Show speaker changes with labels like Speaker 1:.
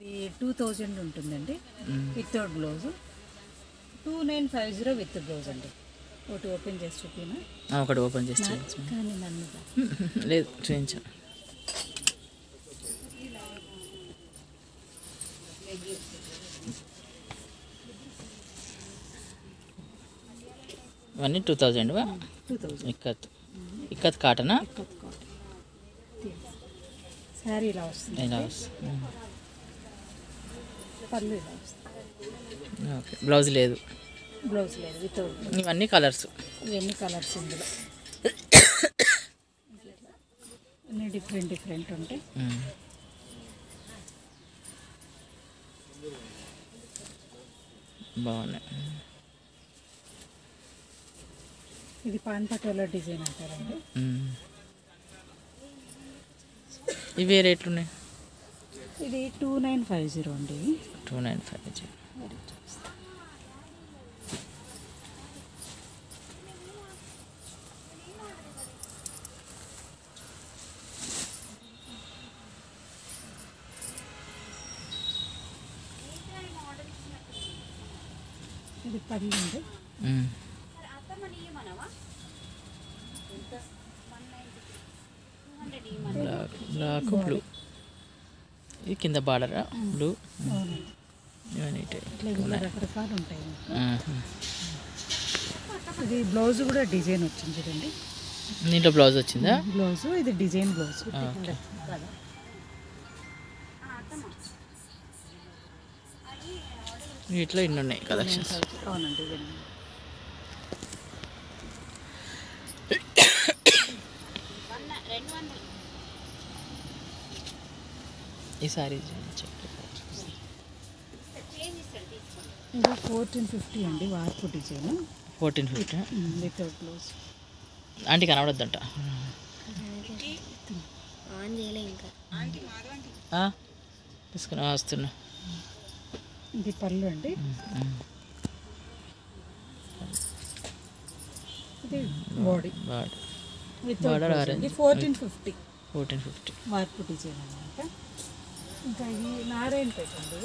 Speaker 1: ఇది 2000 ఉంటుందండి without blouse. 2950 with blouse అండి. ఒకటి ఓపెన్ చేసి చూపినా,
Speaker 2: ఒకటి ఓపెన్ చేసి
Speaker 1: కానీ నన్ను
Speaker 2: లేదు చూపించాను. ఇవన్నీ 2000 ఇక్కత్ ఇక్కత్ కాటనా?
Speaker 1: శారీ ఇలా వస్తుంది,
Speaker 2: ఇలా వస్తుంది.
Speaker 1: పళ్ళు ఇలా వస్తుంది.
Speaker 2: ఓకే, బ్లౌజ్ లేదు,
Speaker 1: బ్లౌజ్ లేదు, వితౌట్.
Speaker 2: ఇవన్నీ కలర్స్,
Speaker 1: ఇవన్నీ కలర్స్ ఇందులో అన్నీ డిఫరెంట్ డిఫరెంట్ ఉంటాయి.
Speaker 2: బాగున్నాయి.
Speaker 1: ఇది పాన్ పటోలా డిజైన్ అంటారండి.
Speaker 2: ఇవి రేట్లు ఉన్నాయి.
Speaker 1: ఇది 2950 అండి.
Speaker 2: 2950.
Speaker 1: ఇది పళ్ళు అండి.
Speaker 2: బ్లాక్ బ్లూ, ఇది కింద బార్డర్ బ్లూ.
Speaker 1: ఇట్లా రకరకాలు ఉంటాయి. ఇది బ్లౌజ్ కూడా డిజైన్ వచ్చింది చూడండి.
Speaker 2: దీంట్లో బ్లౌజ్ వచ్చిందా?
Speaker 1: బ్లౌజ్ ఇది డిజైన్ బ్లౌజ్.
Speaker 2: వీటిలో ఇన్ని ఉన్నాయి కలెక్షన్స్.
Speaker 1: అవునండి.
Speaker 2: ఈ సారీ
Speaker 1: ఇది 1450 అండి. వార్పు డిజైన్
Speaker 2: 1450
Speaker 1: వితౌట్ బ్లౌజ్.
Speaker 2: ఆంటీ కనబడద్దంట. తీసుకున్నా వస్తున్నా.
Speaker 1: ఇది పళ్ళు అండి. ఇది బాడీ
Speaker 2: బార్డర్ ఆరెంజ్.
Speaker 1: 1450
Speaker 2: 1450
Speaker 1: వార్పు డిజైన్ అనమాట. ఇంకా ఇది నారాయణపేట అండి.